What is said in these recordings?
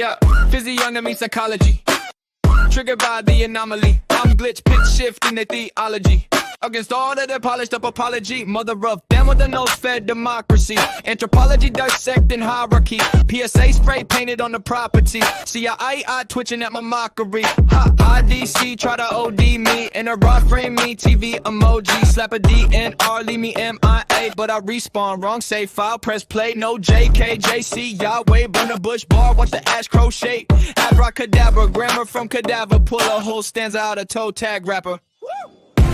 Yeah, physiognomy psychology, triggered by the anomaly. I'm glitch, pitch shift in the theology. Against all of the polished up apology. Mother of them with the nose-fed democracy. Anthropology dissecting hierarchy. PSA spray painted on the property. CIA twitching at my mockery. IDC try to OD me. In a raw frame me. TV emoji. Slap a DNR, leave me MIA. But I respawn, wrong save file. Press play, no JK, JC. Yahweh, burn a bush bar. Watch the ash crochet. Abracadabra, grammar from cadaver. Pull a whole stanza out of toe tag rapper.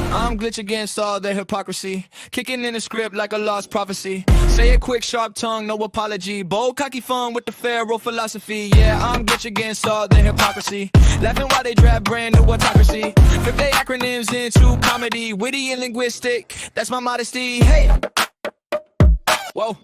I'm glitch against all their hypocrisy. Kicking in the script like a lost prophecy. Say it quick, sharp tongue, no apology. Bold, cocky fun with the pharaoh philosophy. Yeah, I'm glitch against all their hypocrisy. Laughing while they draft brand new autocracy. Flip their acronyms into comedy. Witty and linguistic, that's my modesty. Hey! Whoa.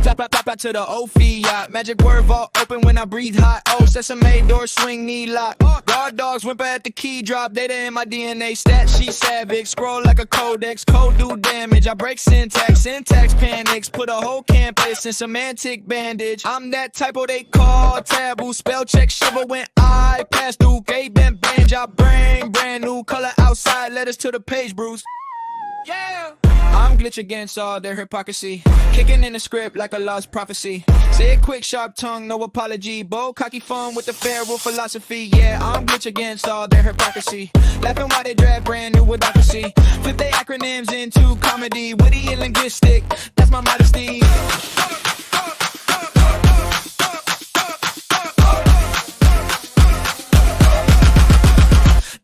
Tap to the O fiat. Magic word vault open when I breathe hot. Oh, sesame door swing knee lock. Guard dogs whimper at the key drop. Data in my DNA stat sheet savage. Scroll like a codex. Code do damage. I break syntax. Syntax panics. Put a whole campus in semantic bandage. I'm that typo they call taboo. Spell check shiver when I pass through. K-bent binge. I bring brand new color outside. Letters to the page, Bruce. Yeah. I'm glitch against all their hypocrisy. Kicking in the script like a lost prophecy. Say it quick, sharp tongue, no apology. Bold, cocky fun with the pharaoh philosophy. Yeah, I'm glitch against all their hypocrisy. Laughing while they draft brand new autocracy. Flip their acronyms into comedy. Witty and linguistic, that's my modesty.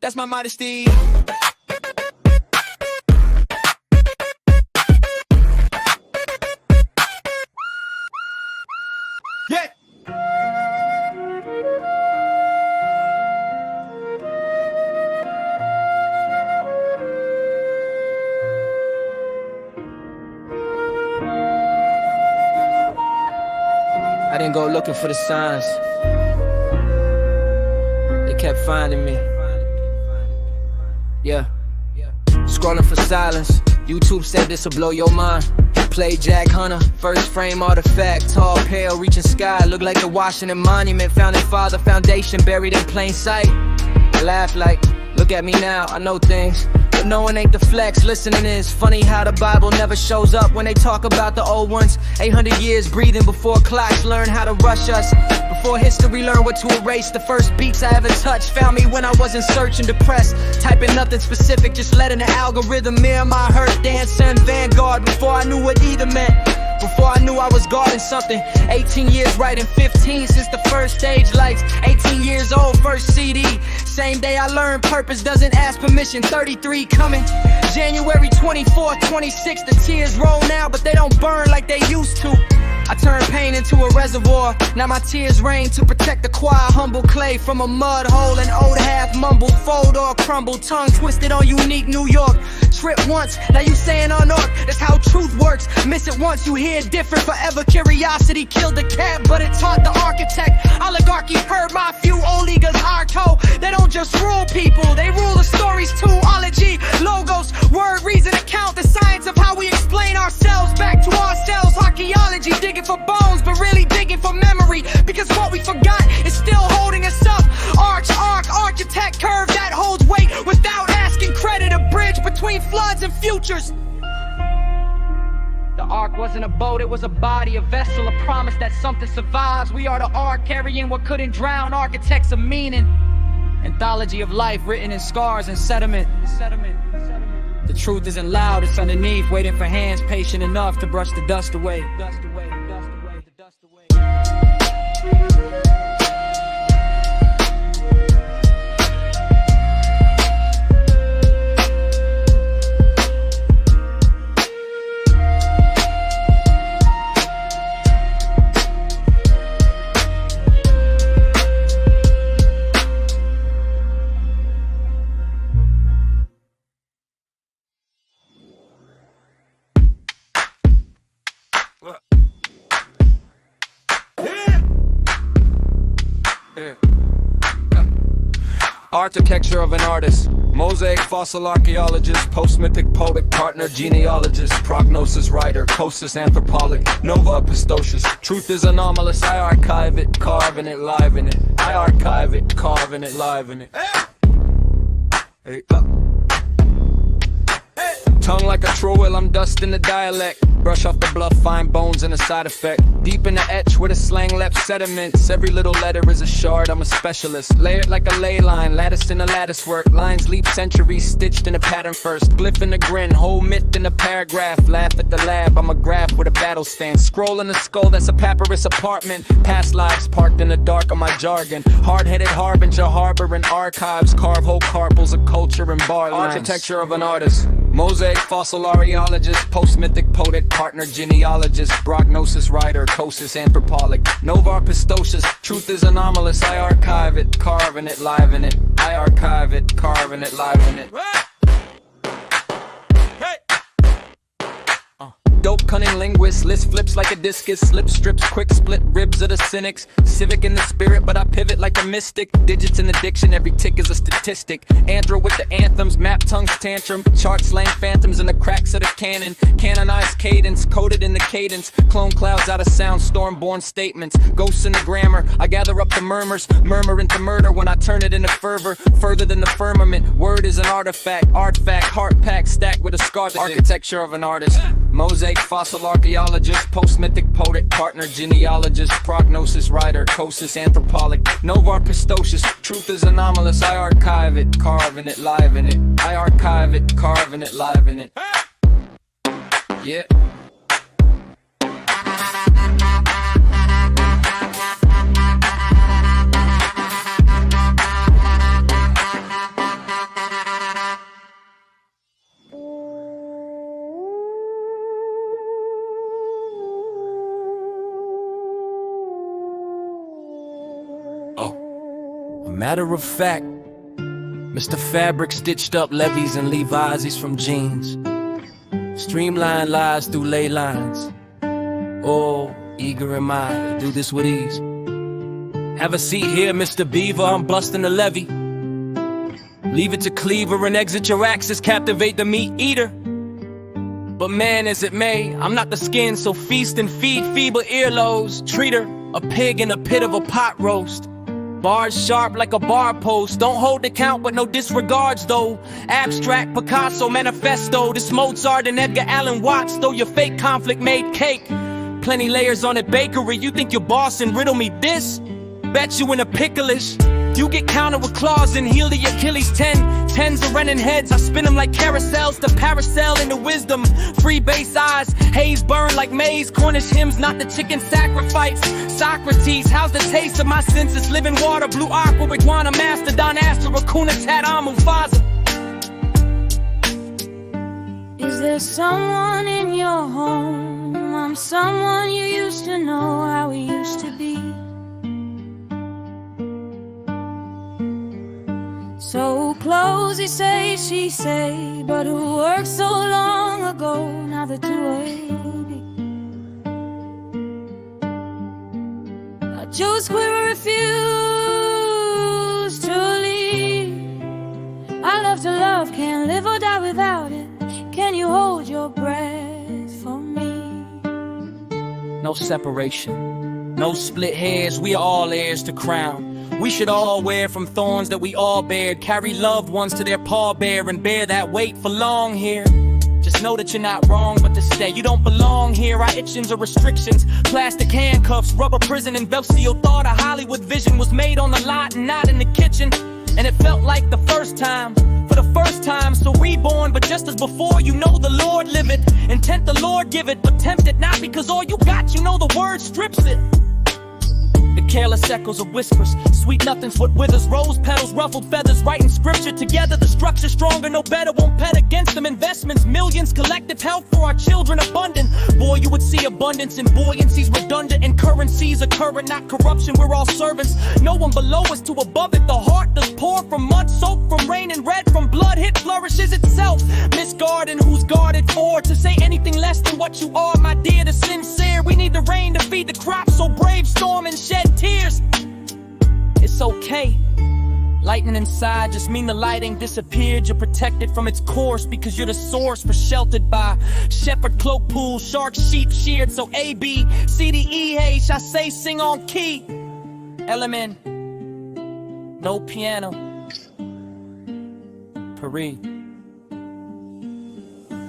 That's my modesty. Yeah. I didn't go looking for the signs. They kept finding me. Yeah. Scrolling for silence. YouTube said this'll blow your mind. Play Jack Hunter, first frame artifact. Tall, pale, reaching sky. Look like the Washington Monument. Founding father foundation buried in plain sight. I laugh like, look at me now, I know things. But knowing ain't the flex, listening is. Funny how the Bible never shows up when they talk about the old ones. 800 years breathing before clocks learn how to rush us. Before history learned what to erase. The first beats I ever touched found me when I wasn't searching, depressed. Typing nothing specific, just letting the algorithm mirror my hurt. Dancing Vanguard before I knew what either meant. Before I knew I was guarding something. 18 years writing, 15 since the first stage lights. 18 years old, first CD. Same day I learned purpose doesn't ask permission. 33 coming. January 24th, 26th. The tears roll now, but they don't burn like they used to. I turned pain into a reservoir. Now my tears rain to protect the choir. Humble clay from a mud hole. An old half mumbled, fold or crumble. Tongue twisted on unique New York. Trip once, now you saying unork. That's how truth works. Miss it once, you hear different. Forever curiosity killed the cat, but it taught the architect. Oligarchy heard my few oligas arco. They don't just rule people, they rule the stories too. Ology, logos, word, reason, account. The science of how we explain ourselves back to ourselves. Archaeology, digging for bones, but really digging for memory. Because what we forgot is still holding us up. Architect curve that holds weight without asking credit. A bridge between floods and futures. The ark wasn't a boat, it was a body, a vessel, a promise that something survives. We are the ark carrying what couldn't drown. Architects of meaning. Anthology of life written in scars and sediment. The truth isn't loud, it's underneath, waiting for hands patient enough to brush the dust away. Architecture of an artist, mosaic fossil archaeologist, post-mythic poetic partner, genealogist, prognosis writer, cosis anthropologist, nova pistocious. Truth is anomalous, I archive it, carving it, live in it. I archive it, carving it, live in it. Hey, tongue like a troll, I'm dusting the dialect. Brush off the bluff, fine bones and a side effect. Deep in the etch with a slang left sediments. Every little letter is a shard, I'm a specialist. Layered like a ley line, latticed in a lattice work. Lines leap centuries, stitched in a pattern first. Glyph in a grin, whole myth in a paragraph. Laugh at the lab, I'm a graph with a battle stance. Scroll in the skull, that's a papyrus apartment. Past lives parked in the dark of my jargon. Hard-headed harbinger, harboring archives. Carve whole carpals of culture and bar lines. Architecture of an artist, mosaic fossil archaeologist, post-mythic poetic partner, genealogist, prognosis writer, cosis anthropologist, nova pistocious. Truth is anomalous, I archive it, carving it, live in it. I archive it, carving it, live in it. Dope, cunning linguist, list flips like a discus. Slip strips, quick split ribs of the cynics. Civic in the spirit, but I pivot like a mystic. Digits in the diction, every tick is a statistic. Anthro with the anthems, map tongues tantrum. Chart slang phantoms in the cracks of the cannon. Canonized cadence, coded in the cadence. Clone clouds out of sound, storm-born statements. Ghosts in the grammar, I gather up the murmurs. Murmur into murder when I turn it into fervor. Further than the firmament, word is an artifact. Artifact, heart pack, stacked with a scar. Architecture of an artist, mosaic fossil archaeologist, post-mythic poetic partner, genealogist, prognosis writer, cosis anthropologist, nova pistocious. Truth is anomalous, I archive it, carving it, live in it. I archive it, carving it, live in it. Yeah. Matter of fact, Mr. Fabric stitched up levies and Levi's, he's from jeans. Streamline lies through ley lines. Oh, eager am I to do this with ease. Have a seat here, Mr. Beaver, I'm busting the levee. Leave it to Cleaver and exit your axis, captivate the meat eater. But man, as it may, I'm not the skin, so feast and feed feeble earlobes. Treat her, a pig in a pit of a pot roast. Bars sharp like a bar post. Don't hold the count, but no disregards though. Abstract, Picasso, manifesto. This Mozart and Edgar Allan Watts. Though your fake conflict made cake. Plenty layers on it, bakery. You think you're boss and riddle me this? Bet you in a pickleish. You get counted with claws and heal the Achilles 10. Tens of running heads, I spin them like carousels. The paracel into wisdom. Free base eyes, haze burn like maize. Cornish hymns, not the chicken sacrifice. Socrates, how's the taste of my senses? Living water, blue aqua, iguana, mastodon, Astra, Raccoon, Tadam, Mufasa. Is there someone in your home? I'm someone you used to know, how we used to be. So close, you say, she say, but who worked so long ago, now the two-way be. I choose queer, refuse to leave. I love to love, can't live or die without it. Can you hold your breath for me? No separation, no split hairs, we are all heirs to crown. We should all wear from thorns that we all bared. Carry loved ones to their pallbearer and bear that weight for long here. Just know that you're not wrong, but to stay, you don't belong here. Our itchings or restrictions, plastic handcuffs, rubber prison, and Velcio thought a Hollywood vision was made on the lot and not in the kitchen. And it felt like the first time, for the first time, so reborn. But just as before, you know the Lord liveth. Intent the Lord give it, but tempt it not, because all you got, you know the word strips it. The careless echoes of whispers, sweet nothings what withers, rose petals, ruffled feathers, writing scripture together. The structure stronger, no better, won't pet against them. Investments, millions, collective health for our children abundant. Boy, you would see abundance in buoyancies redundant, and currencies occurring, not corruption. We're all servants, no one below us to above it. The heart does pour from mud, soap from rain, and red from blood. Hit flourishes itself, misguarded, who's guarded for? To say anything less than what you are, my dear, the sincere. We need the rain to feed the crops, so brave storm and shed tears. It's okay, Lightning inside just mean the light ain't disappeared. You're protected from its course because you're the source for sheltered by shepherd cloak pool, shark sheep sheared. So A, B, C, D, E, H, I say sing on key. Element, no piano. Paris.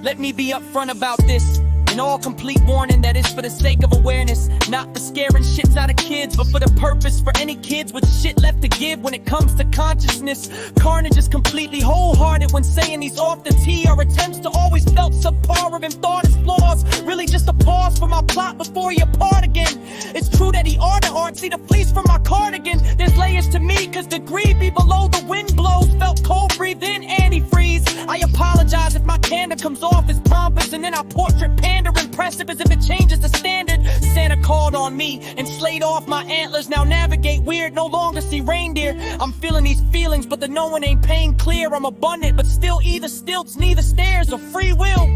Let me be upfront about this. An all complete warning that is for the sake of awareness, not for scaring shits out of kids, but for the purpose for any kids with shit left to give when it comes to consciousness. Carnage is completely wholehearted when saying he's off the tee. Our attempts to always felt subpar of him thought his flaws. Really just a pause for my plot before he apart again. It's true that he are the art, see the fleece from my cardigan. There's layers to me cause the greed be below the wind blows. Felt cold breathe in antifreeze. I apologize if my candor comes off as pompous and then I portrait pander impressive as if it changes the standard. Santa called on me and slayed off my antlers. Now navigate weird, no longer see reindeer. I'm feeling these feelings but the knowing ain't pain clear. I'm abundant but still either stilts, neither stairs or free will.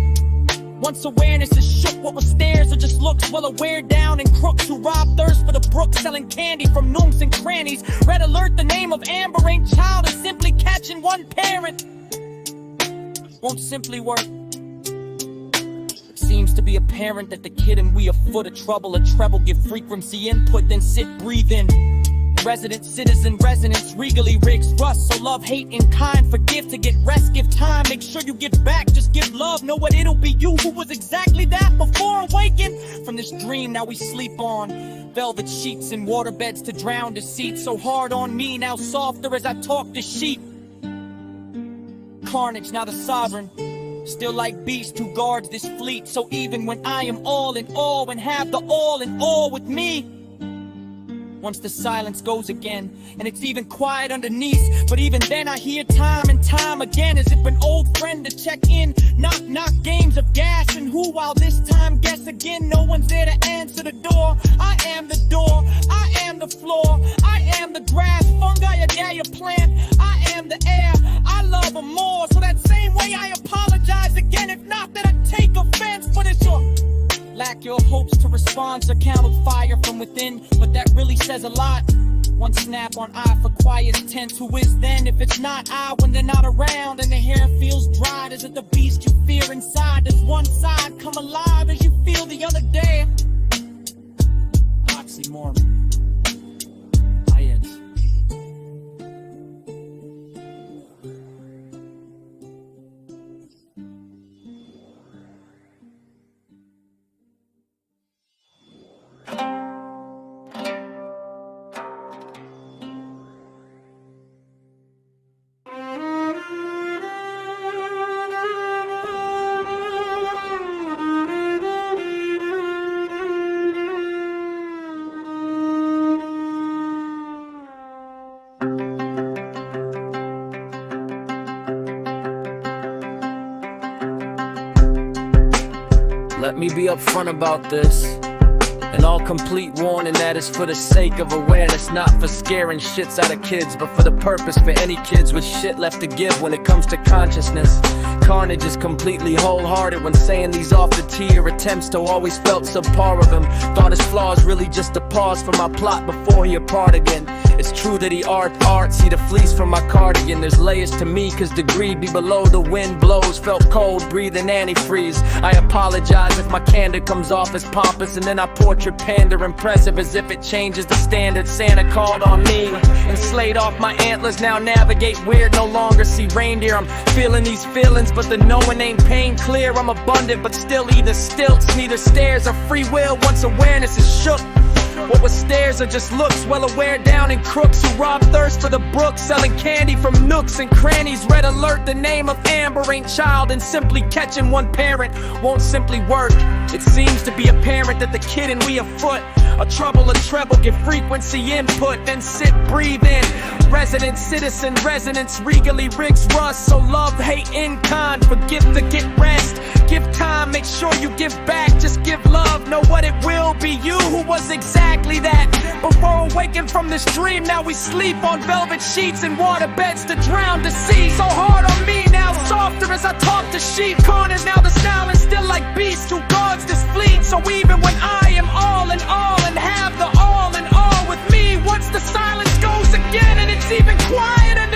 Once awareness is shook, what was stares or just looks well aware down and crooks who rob thirst for the brook, selling candy from nooks and crannies. Red alert, the name of Amber ain't child is simply catching one parent. Won't simply work. Seems to be apparent that the kid and we afoot. A trouble, a treble, give frequency input, then sit, breathe in. Resident citizen resonance, regally rigs rust. So love, hate, and kind, forgive to get rest, give time. Make sure you give back, just give love. Know what it'll be, you who was exactly that before awaken from this dream. Now we sleep on velvet sheets and waterbeds to drown deceit. So hard on me, now softer as I talk to sheep. Carnage, now the sovereign. Still like beast who guards this fleet. So even when I am all in all and have the all in all with me, once the silence goes again and it's even quiet underneath, but even then I hear time and time again as if an old friend to check in. Knock knock, games of gas and who, while this time guess again. No one's there to answer the door. I am the door, I am the floor, I am the grass, fungi, a dare plant. I am the air, I love them more. So that same way I apologize again, if not that I take offense. But it's your lack your hopes to respond to counter fire from within, but that really says a lot. One snap on eye for quiet tense. Who is then if it's not I when they're not around and the hair feels dried? Is it the beast you fear inside? Does one side come alive as you feel the other day? Oxymoron. Let me be upfront about this. An all complete warning that is for the sake of awareness, not for scaring shits out of kids, but for the purpose for any kids with shit left to give when it comes to consciousness. Carnage is completely wholehearted when saying these off the tee or attempts to always felt subpar of him. Thought his flaws really just a pause for my plot before he apart again. It's true that he art, see the fleece from my cardigan. There's layers to me cause the greed be below the wind blows. Felt cold breathing antifreeze. I apologize if my candor comes off as pompous and then I portrait pander impressive as if it changes the standard. Santa called on me and slayed off my antlers. Now navigate weird, no longer see reindeer. I'm feeling these feelings but the knowing ain't pain clear. I'm abundant but still either stilts, neither stairs or free will. Once awareness is shook, what was stares or just looks, well aware down in crooks who rob thirst for the brook, selling candy from nooks and crannies. Red alert, the name of Amber ain't child and simply catching one parent won't simply work. It seems to be apparent that the kid and we afoot. A trouble, a treble, give frequency input, then sit, breathe in. Resident citizen resonance, regally rigs rust. So love, hate, in kind, forgive to get rest. Give time, make sure you give back, just give love. Know what it will be, you who was exactly that. Before awaking from this dream, now we sleep on velvet sheets and water beds to drown the sea. So hard on me now, softer as I talk to sheep. Corners now the silence still like beast who guards this fleet. So even when I am all in all and have the all in all with me, once the silence goes again and it's even quiet and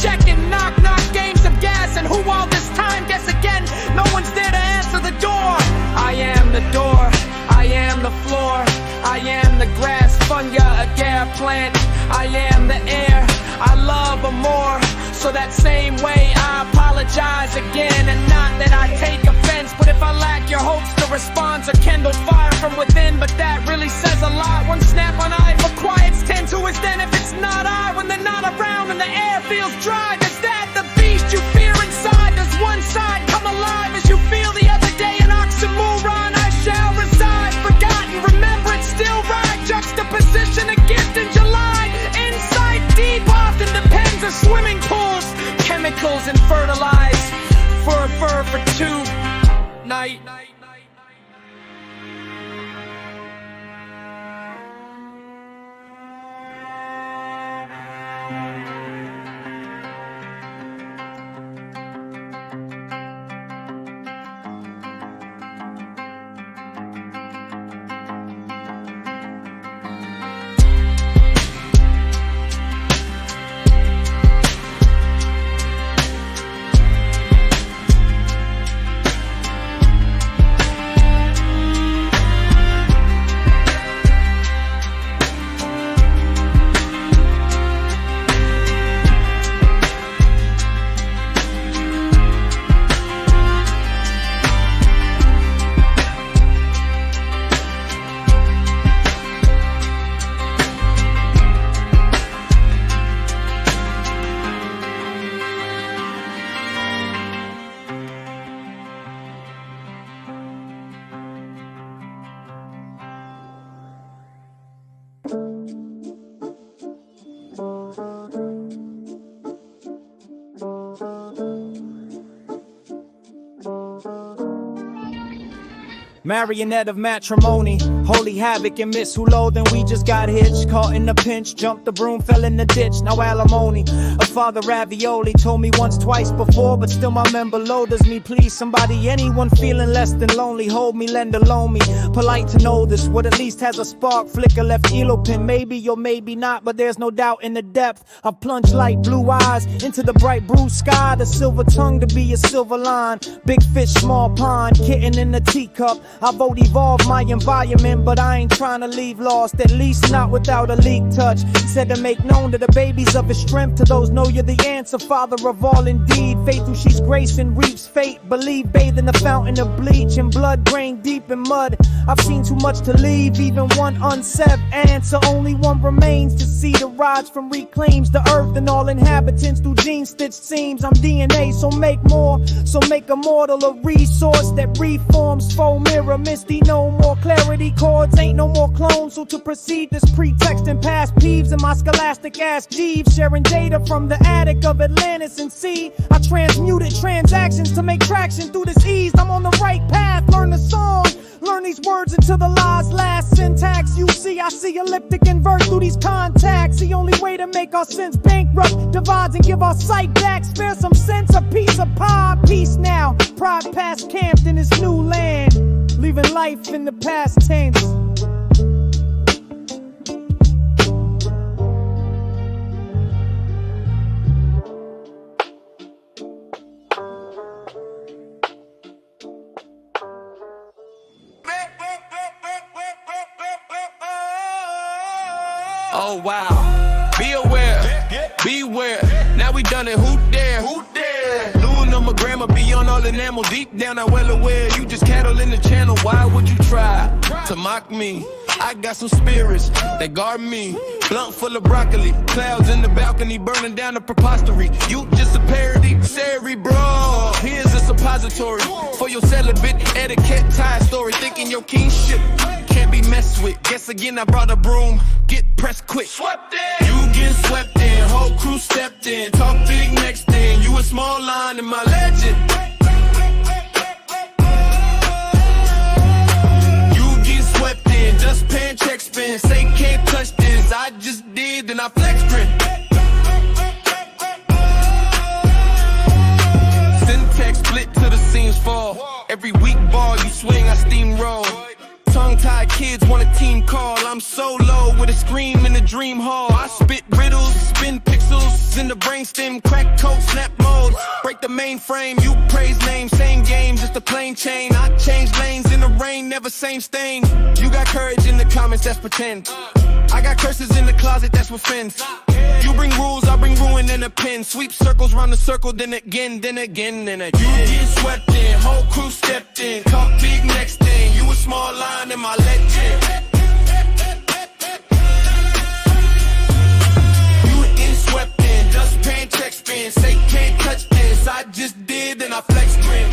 checking. Knock, knock, games of gas. And who all this time? Guess again, no one's there to answer the door. I am the door, I am the floor, I am the grass, fungi, a gare plant. I am the air, I love more. So that same way I apologize again. And not that I take offense, but if I lack your hopes to respond to kindle fire from within. But that really says a lot. One snap on eye for quiets, tend to is then if it's not I. When they're not around and the air feels dry, is that the beast you fear inside? Does one side come alive as you feel the other day? An oxymoron, I shall reside. Forgotten, remember it still right. Juxtaposition, a gift in July. Insight deep often depends on swimming pools. Chemicals and fertilize. Fur for two. Night. Marionette of matrimony, holy havoc and Miss Who Low. Then we just got hitched, caught in a pinch, jumped the broom, fell in the ditch, now alimony. A father ravioli told me once, twice before, but still my member low. Does me please somebody, anyone feeling less than lonely? Hold me, lend a loan me. Polite to know this, what at least has a spark, flicker left elopin. Maybe or maybe not, but there's no doubt in the depth. I've plunged like blue eyes into the bright blue sky. The silver tongue to be a silver line. Big fish, small pond, kitten in a teacup. I vote evolve my environment, but I ain't trying to leave lost, at least not without a leak touch. Said to make known to the babies of his strength, to those know you're the answer, father of all indeed. Faith who she's grace and reaps fate, believe, bathe in the fountain of bleach and blood, grain deep in mud. I've seen too much to leave, even one unsaid answer. Only one remains to see the rise from reclaims the earth and all inhabitants through gene-stitched seams. I'm DNA, so make more, so make immortal a resource that reforms faux mirror. Misty, no more clarity, chords ain't no more clones. So to proceed, this pretext and past peeves in my scholastic ass Jeeves, sharing data from the attic of Atlantis and sea. I transmuted transactions to make traction through this ease. I'm on the right path, learn the song, learn these words into the law's last syntax. You see, I see elliptic invert through these contacts. The only way to make our sense bankrupt divides and give our sight back. Spare some sense, a piece of pie. Peace now, pride past camped in this new land, leaving life in the past tense. Oh wow, be aware, beware. Now we done it, who dare? Who dare? Losing on my grammar, beyond all enamel. Deep down, I'm well aware. You just cattle in the channel, why would you try to mock me? I got some spirits that guard me. Blunt full of broccoli, clouds in the balcony, burning down the preposterous. You just a parody, cerebral. Here's a suppository for your celibate etiquette tie story. Thinking your kingship can't be messed with. Guess again I brought a broom, get pressed quick. Swept in. You get swept in, whole crew stepped in. Talk big next thing, you a small line in my legend. You get swept in, just paying check spin. Say can't touch this, I just did, then I flex print. Syntax split till the seams fall. Every weak ball you swing, I steamroll. Tongue-tied kids want a team call. I'm solo with a scream in the dream hall. I spit riddles, spin pixels, Ghosts in the brainstem, crack code, snap mode. Break the mainframe, you praise names. Same game, just a plain chain. I change lanes in the rain, never same stain. You got courage in the comments, that's pretend. I got curses in the closet, that's offense. You bring rules, I bring ruin and a pen. Sweep circles round the circle, then again, then again, then again. You get swept in, whole crew stepped in. Talk big next thing, you a small line in my legend. Swept in, dust pan, check spin. Say can't touch this, I just did, then I flex grin.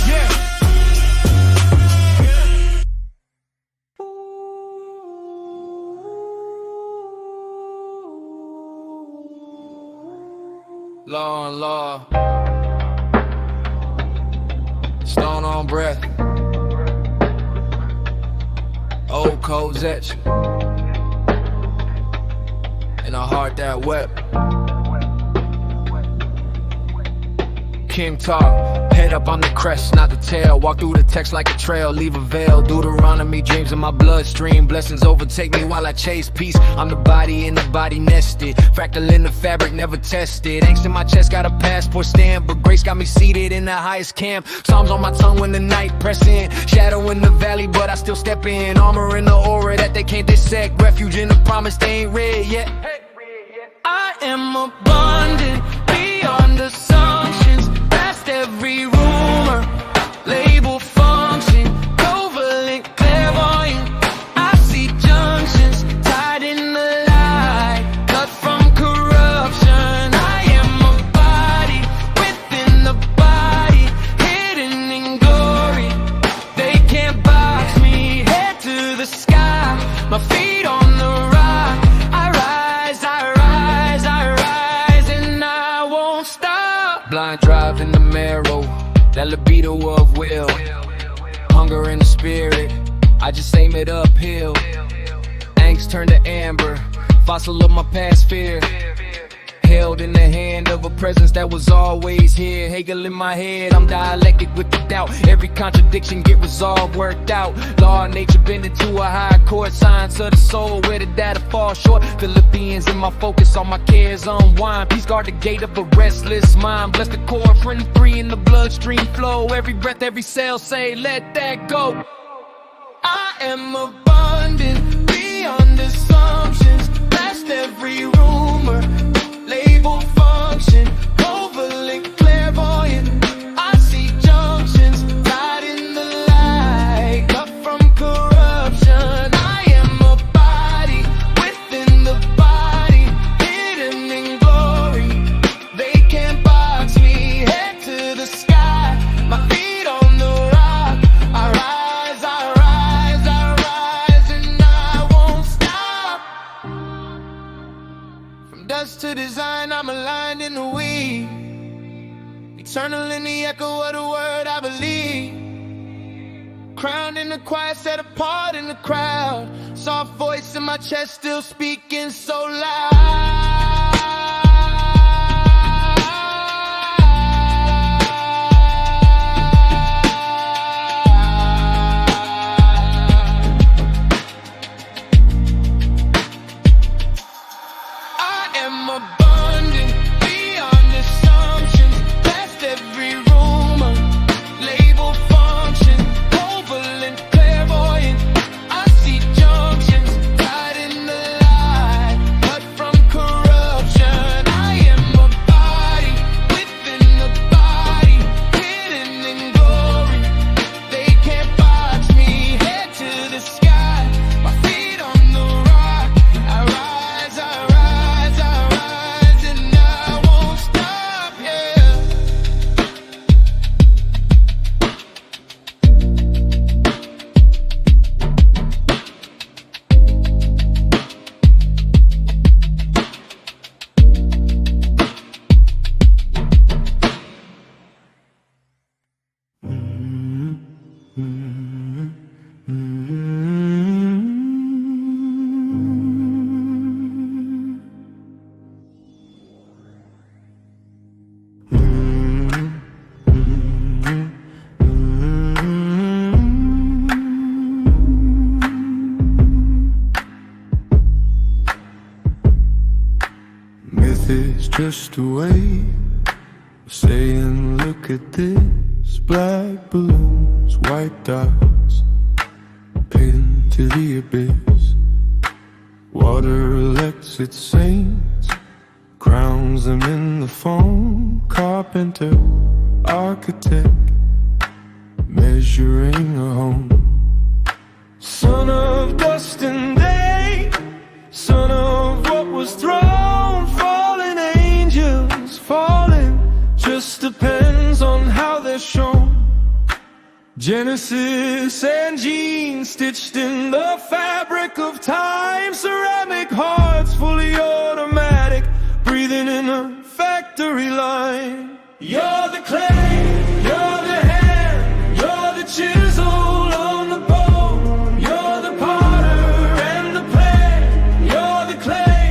Yeah. Law and law, stone on breath, old codes etched in a heart that wept. King talk, head up on the crest, not the tail. Walk through the text like a trail, leave a veil. Deuteronomy, dreams in my bloodstream. Blessings overtake me while I chase peace. I'm the body in the body nested. Fractal in the fabric, never tested. Angst in my chest, got a passport stamp, but grace got me seated in the highest camp. Psalms on my tongue when the night press in. Shadow in the valley, but I still step in. Armor in the aura that they can't dissect. Refuge in the promise they ain't read yet. I am abundant beyond assumptions. Past every rumor, label function, covalent, clairvoyant. I see junctions tied in the light, cut from corruption. I am a body within the body, hidden in glory. They can't box me, head to the sky, my feet on the rock. I rise, and I won't stop. Blind drive in the marrow, that libido of will. Hunger in the spirit, I just aim it uphill. Angst turned to amber, fossil of my past fear. Held in the hand of a presence that was always here. Hegel in my head, I'm dialectic with the doubt. Every contradiction get resolved, worked out. Law of nature bend into a high court. Science of the soul, where the data fall short. Philippians in my focus, all my cares unwind. Peace guard the gate of a restless mind. Bless the core, friend free in the bloodstream flow. Every breath, every cell say, let that go. I am abundant beyond assumptions. Past every rumor, label function, covalent, clairvoyant. I see junctions tied in the light, cut from corruption. I am a body within the body, hidden in glory. They can't box me, head to the sky, my feet on the rock. I rise, and I won't stop. From dust to design, I'm aligned in the weed. Eternal in the echo of the word I believe. Crowned in the quiet, set apart in the crowd. Soft voice in my chest, still speaking so loud. I am abundant beyond assumptions. Past every rumor, label function, covalent, clairvoyant. I see junctions tied in the light, cut from corruption. just a way of saying, look at this. Black balloons, white dots, pinned to the abyss. Water elects its saints, crowns them in the foam. Carpenter, architect, measuring a home. Son of dust and day, son of what was thrown. Fallen angels, falling, just depends on how they're shown. Genesis and genes stitched in the fabric of time. Ceramic hearts, fully automatic, breathing in a factory line. You're the clay, you're the hand, you're the chisel on the bone. You're the potter and the clay, you're the clay,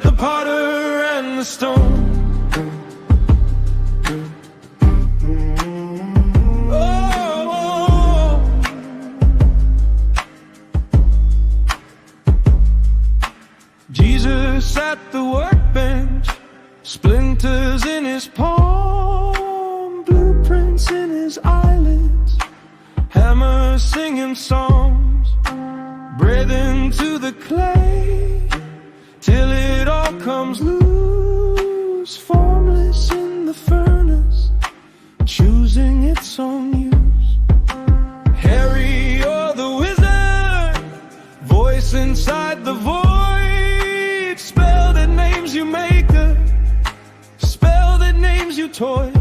the potter and the stone. Jesus at the workbench, splinters in his palm, blueprints in his eyelids, hammer singing songs, breathe into the clay till it all comes loose, formless in the furnace, choosing its own use. Harry or the wizard, voice inside the void. Spell that names you maker, spell that names you toy.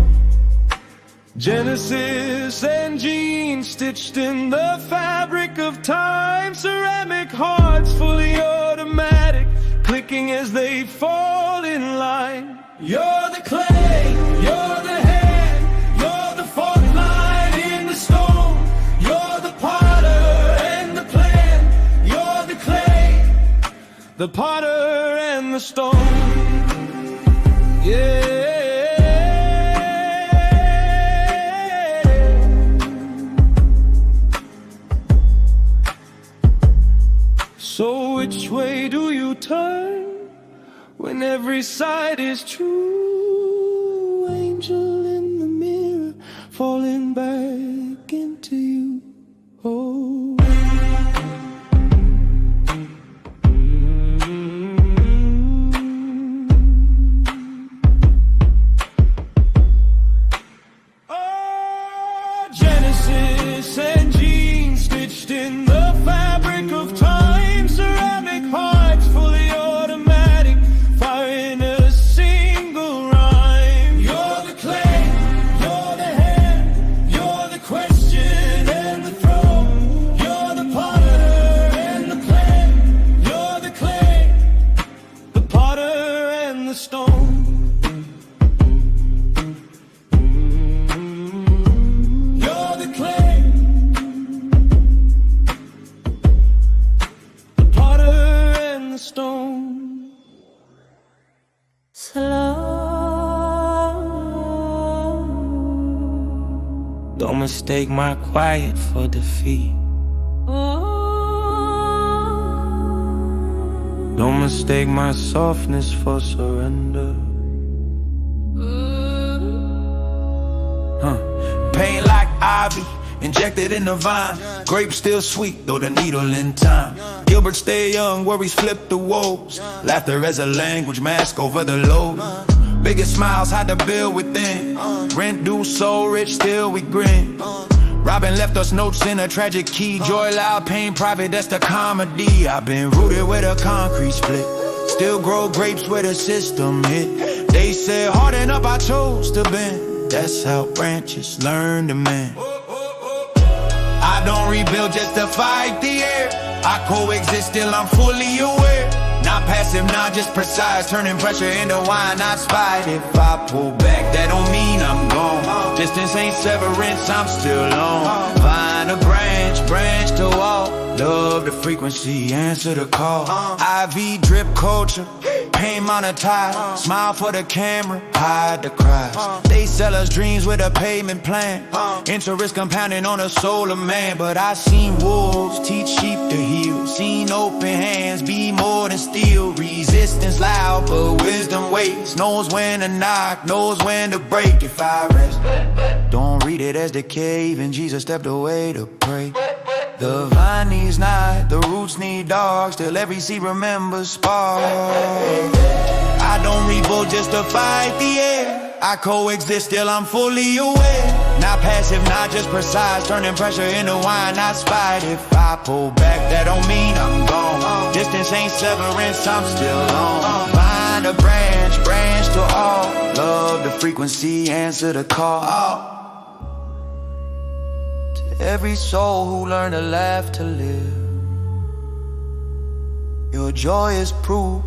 Genesis and genes stitched in the fabric of time. Ceramic hearts, fully automatic, clicking as they fall in line. You're the clay, you're the hand, you're the fault line in the stone. You're the potter and the plan, you're the clay, the potter and the stone. Yeah. So which way do you turn when every side is true? Angel in the mirror, falling back into you. Oh. Genesis and genes stitched in the fabric of time. Ceramic hearts, fully automatic, firing a single rhyme. You're the clay, you're the hand, you're the question and the throne. You're the potter and the plan, you're the clay, the potter and the stone. Stone. Slow. Don't mistake my quiet for defeat. Don't mistake my softness for surrender. Pain like ivy, injected in the vine. Grape still sweet, though the needle in time. Gilbert stay young, worries flip the woes. Laughter as a language, mask over the load. Biggest smiles hide the bill within. Rent due, so rich, still we grin. Robin left us notes in a tragic key. Joy loud, pain private, that's the comedy. I've been rooted with a concrete split. Still grow grapes where the system hit. They said harden up, I chose to bend. That's how branches learn to mend. I don't rebuild just to fight the air. I coexist till I'm fully aware. Not passive, not just precise. Turning pressure into wine, not spite. If I pull back, that don't mean I'm gone. Distance ain't severance, I'm still on. Find a branch to walk. Love the frequency, answer the call. IV drip culture, pain monetized. Smile for the camera, hide the cries. They sell us dreams with a payment plan. Interest compounding on the soul of man. But I seen wolves teach sheep to heal. Seen open hands be more than steel. Resistance loud, but wisdom waits. Knows when to knock, knows when to break. If I rest, don't read it as decay. Even Jesus stepped away to pray. The vine needs night, the roots need dark. Still every seed remembers spark. I don't read books just to fight the air. I coexist, still I'm fully aware. Not passive, not just precise. Turning pressure into wine, not spite. If I pull back, that don't mean I'm gone. Distance ain't severance, I'm still on. Vine to branch, branch to all. Love the frequency, answer the call. Every soul who learned to laugh to live, your joy is proof,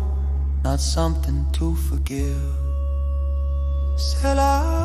not something to forgive. Selah.